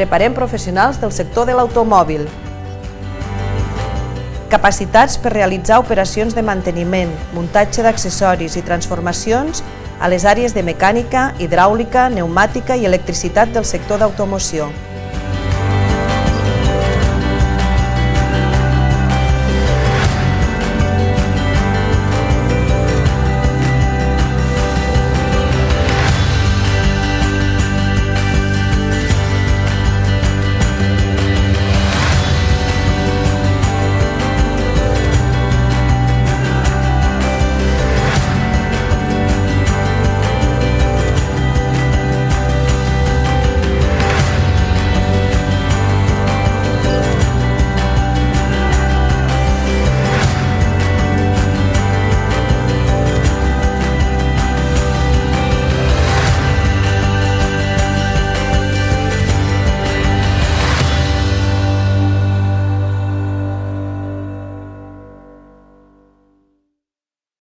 Preparem professionals del sector de l'automòbil. Capacitats per realitzar operacions de manteniment, muntatge d'accessoris i transformacions a les àrees de mecànica, hidràulica, pneumàtica i electricitat del sector d'automoció.